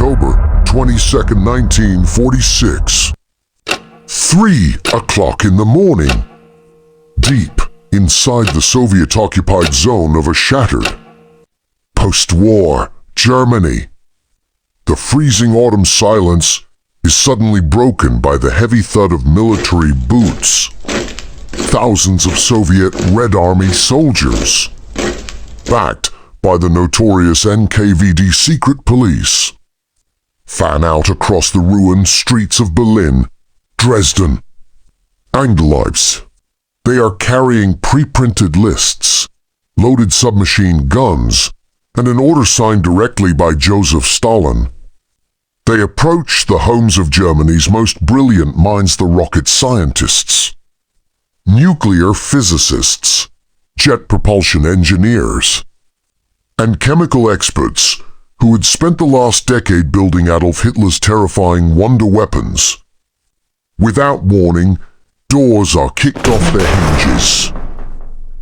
October 22nd, 1946. 3 o'clock in the morning. Deep inside the Soviet-occupied zone of a shattered post-war Germany, the freezing autumn silence is suddenly broken by the heavy thud of military boots. Thousands of Soviet Red Army soldiers, backed by the notorious NKVD secret police, fan out across the ruined streets of Berlin, Dresden, and Leipzig. They are carrying pre-printed lists, loaded submachine guns, and an order signed directly by Joseph Stalin. They approach the homes of Germany's most brilliant minds, the rocket scientists, nuclear physicists, jet propulsion engineers, and chemical experts who had spent the last decade building Adolf Hitler's terrifying wonder weapons. Without warning, doors are kicked off their hinges.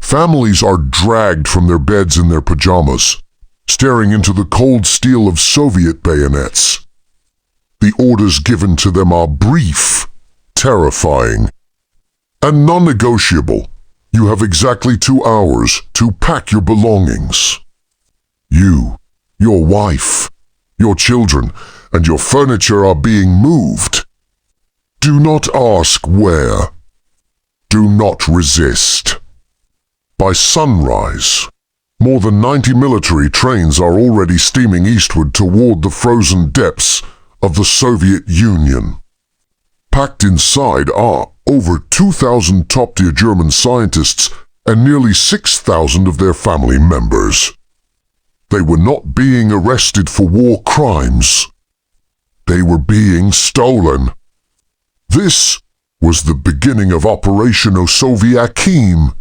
Families are dragged from their beds in their pajamas, staring into the cold steel of Soviet bayonets. The orders given to them are brief, terrifying, and non-negotiable. You have exactly 2 hours to pack your belongings. You, your wife, your children, and your furniture are being moved. Do not ask where. Do not resist. By sunrise, more than 90 military trains are already steaming eastward toward the frozen depths of the Soviet Union. Packed inside are over 2,000 top-tier German scientists and nearly 6,000 of their family members. They were not being arrested for war crimes. They were being stolen. This was the beginning of Operation Osoaviakhim.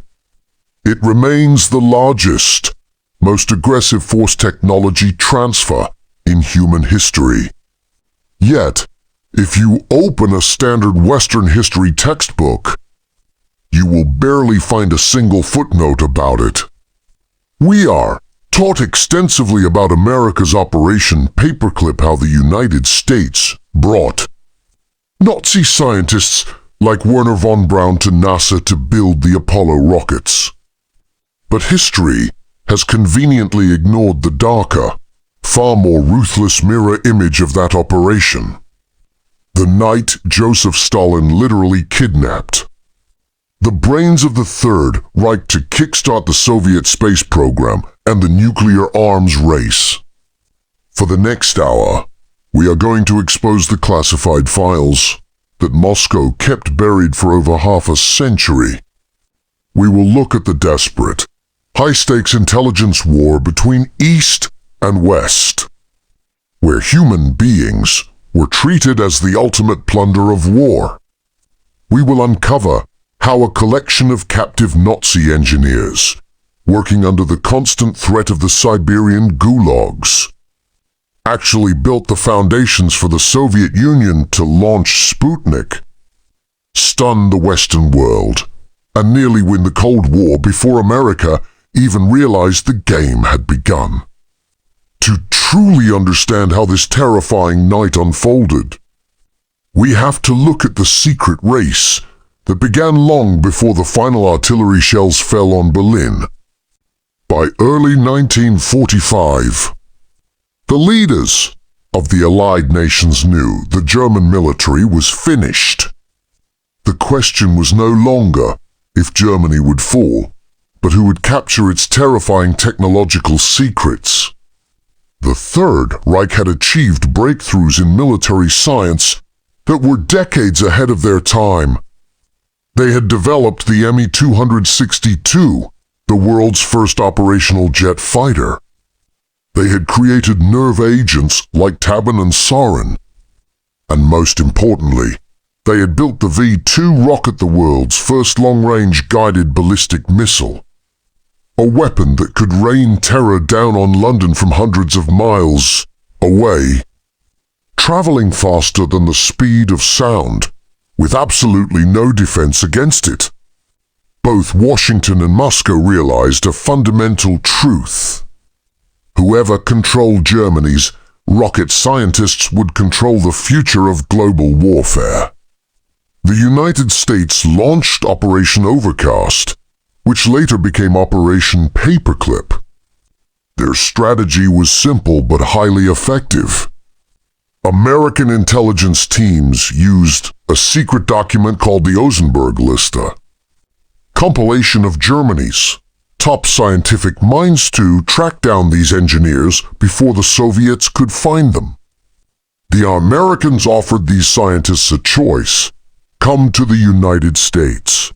It remains the largest, most aggressive force technology transfer in human history. Yet, if you open a standard Western history textbook, you will barely find a single footnote about it. We are taught extensively about America's Operation Paperclip, how the United States brought Nazi scientists like Werner von Braun to NASA to build the Apollo rockets. But history has conveniently ignored the darker, far more ruthless mirror image of that operation. The night Joseph Stalin literally kidnapped the brains of the Third Reich to kickstart the Soviet space program and the nuclear arms race. For the next hour, we are going to expose the classified files that Moscow kept buried for over half a century. We will look at the desperate, high-stakes intelligence war between East and West, where human beings were treated as the ultimate plunder of war. We will uncover how a collection of captive Nazi engineers, working under the constant threat of the Siberian gulags, actually built the foundations for the Soviet Union to launch Sputnik, stun the Western world, and nearly win the Cold War before America even realized the game had begun. To truly understand how this terrifying night unfolded, we have to look at the secret race that began long before the final artillery shells fell on Berlin. By early 1945, the leaders of the Allied nations knew the German military was finished. The question was no longer if Germany would fall, but who would capture its terrifying technological secrets. The Third Reich had achieved breakthroughs in military science that were decades ahead of their time. They had developed the Me-262, the world's first operational jet fighter. They had created nerve agents like Tabun and Sarin. And most importantly, they had built the V-2 rocket, the world's first long-range guided ballistic missile. A weapon that could rain terror down on London from hundreds of miles away, traveling faster than the speed of sound, with absolutely no defense against it. Both Washington and Moscow realized a fundamental truth. Whoever controlled Germany's rocket scientists would control the future of global warfare. The United States launched Operation Overcast, which later became Operation Paperclip. Their strategy was simple but highly effective. American intelligence teams used a secret document called the Ozenberg Liste, compilation of Germany's top scientific minds to track down these engineers before the Soviets could find them. The Americans offered these scientists a choice: come to the United States,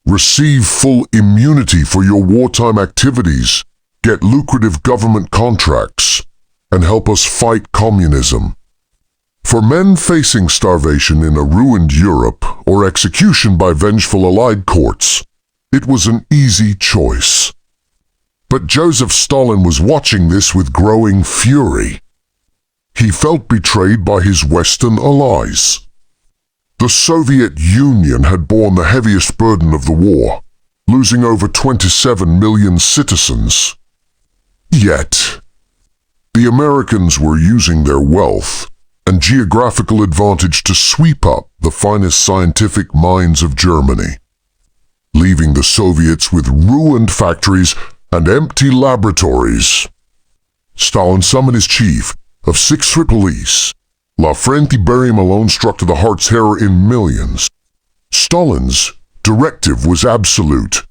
receive full immunity for your wartime activities, get lucrative government contracts, and help us fight communism. For men facing starvation in a ruined Europe or execution by vengeful Allied courts, it was an easy choice. But Joseph Stalin was watching this with growing fury. He felt betrayed by his Western allies. The Soviet Union had borne the heaviest burden of the war, losing over 27 million citizens. Yet, the Americans were using their wealth and geographical advantage to sweep up the finest scientific minds of Germany, leaving the Soviets with ruined factories and empty laboratories. Stalin summoned his chief of 6 Tripoli's. La Frente Barium alone struck to the heart's hair in millions. Stalin's directive was absolute.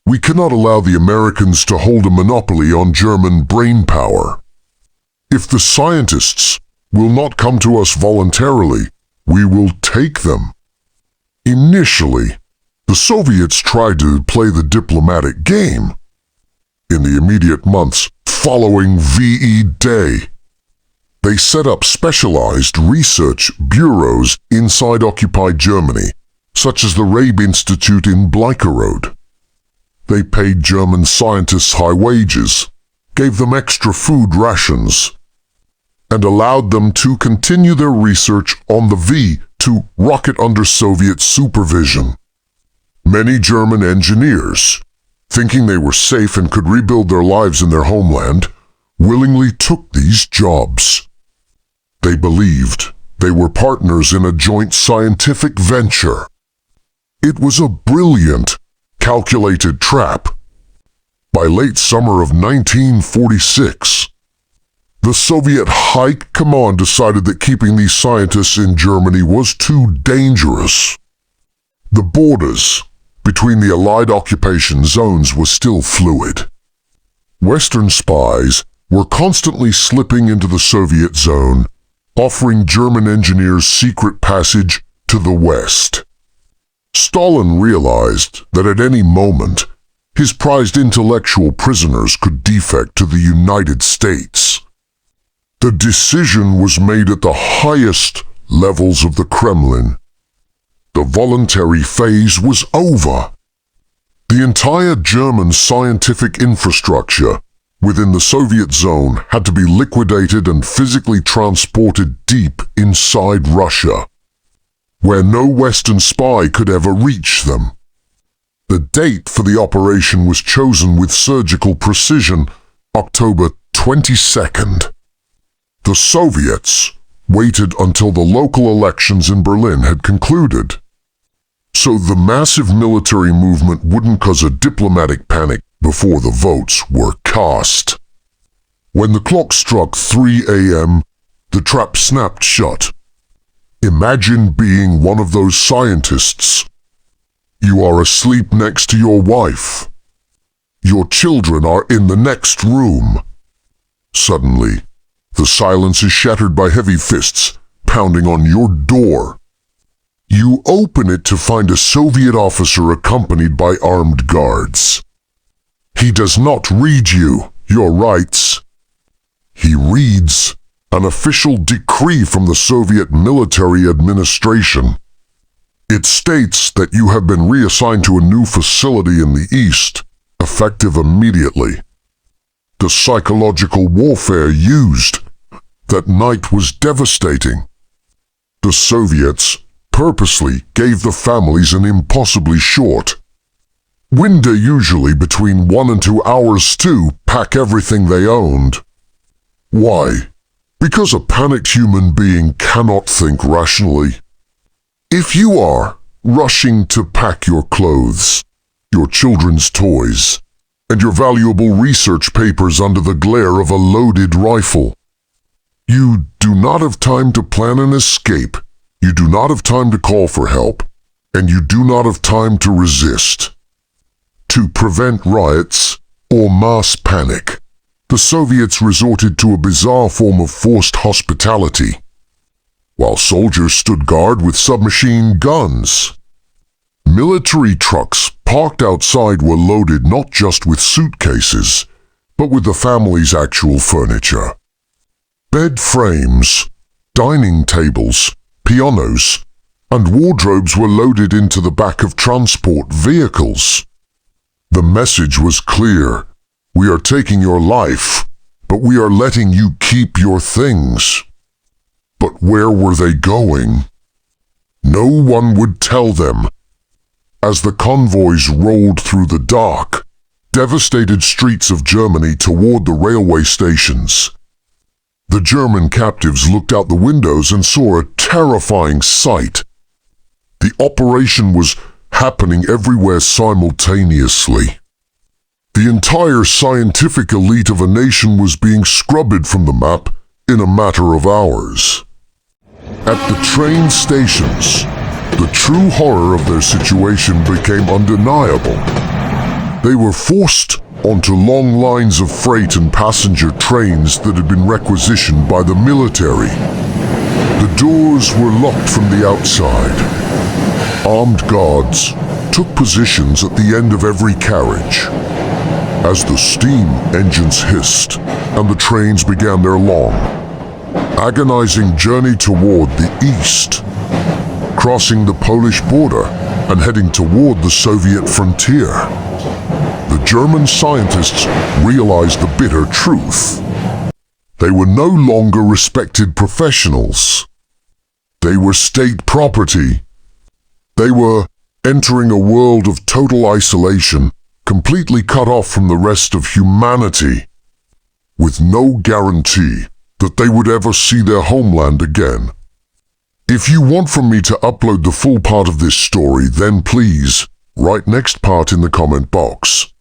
We cannot allow the Americans to hold a monopoly on German brainpower. If the scientists will not come to us voluntarily, we will take them. Initially, the Soviets tried to play the diplomatic game. In the immediate months following VE Day, they set up specialized research bureaus inside occupied Germany, such as the Rabe Institute in Bleicherode. They paid German scientists high wages, gave them extra food rations, and allowed them to continue their research on the V-2 rocket under Soviet supervision. Many German engineers, thinking they were safe and could rebuild their lives in their homeland, willingly took these jobs. They believed they were partners in a joint scientific venture. It was a brilliant, calculated trap. By late summer of 1946, the Soviet High Command decided that keeping these scientists in Germany was too dangerous. The borders between the Allied occupation zones was still fluid. Western spies were constantly slipping into the Soviet zone, offering German engineers secret passage to the West. Stalin realized that at any moment, his prized intellectual prisoners could defect to the United States. The decision was made at the highest levels of the Kremlin. The voluntary phase was over. The entire German scientific infrastructure within the Soviet zone had to be liquidated and physically transported deep inside Russia, where no Western spy could ever reach them. The date for the operation was chosen with surgical precision, October 22nd. The Soviets waited until the local elections in Berlin had concluded, so the massive military movement wouldn't cause a diplomatic panic before the votes were cast. When the clock struck 3 a.m., the trap snapped shut. Imagine being one of those scientists. You are asleep next to your wife. Your children are in the next room. Suddenly, the silence is shattered by heavy fists pounding on your door. You open it to find a Soviet officer accompanied by armed guards. He does not read you your rights. He reads an official decree from the Soviet military administration. It states that you have been reassigned to a new facility in the East, effective immediately. The psychological warfare used that night was devastating. The Soviets purposely gave the families an impossibly short window, usually between 1 and 2 hours, to pack everything they owned. Why? Because a panicked human being cannot think rationally. If you are rushing to pack your clothes, your children's toys, and your valuable research papers under the glare of a loaded rifle, you do not have time to plan an escape, you do not have time to call for help, and you do not have time to resist. To prevent riots or mass panic, the Soviets resorted to a bizarre form of forced hospitality, while soldiers stood guard with submachine guns. Military trucks parked outside were loaded not just with suitcases, but with the family's actual furniture. Bed frames, dining tables, pianos, and wardrobes were loaded into the back of transport vehicles. The message was clear. We are taking your life, but we are letting you keep your things. But where were they going? No one would tell them. As the convoys rolled through the dark, devastated streets of Germany toward the railway stations, the German captives looked out the windows and saw a terrifying sight. The operation was happening everywhere simultaneously. The entire scientific elite of a nation was being scrubbed from the map in a matter of hours. At the train stations, the true horror of their situation became undeniable. They were forced onto long lines of freight and passenger trains that had been requisitioned by the military. The doors were locked from the outside. Armed guards took positions at the end of every carriage. As the steam engines hissed and the trains began their long, agonizing journey toward the east, crossing the Polish border and heading toward the Soviet frontier, the German scientists realized the bitter truth. They were no longer respected professionals. They were state property. They were entering a world of total isolation, completely cut off from the rest of humanity, with no guarantee that they would ever see their homeland again. If you want from me to upload the full part of this story, then please write next part in the comment box.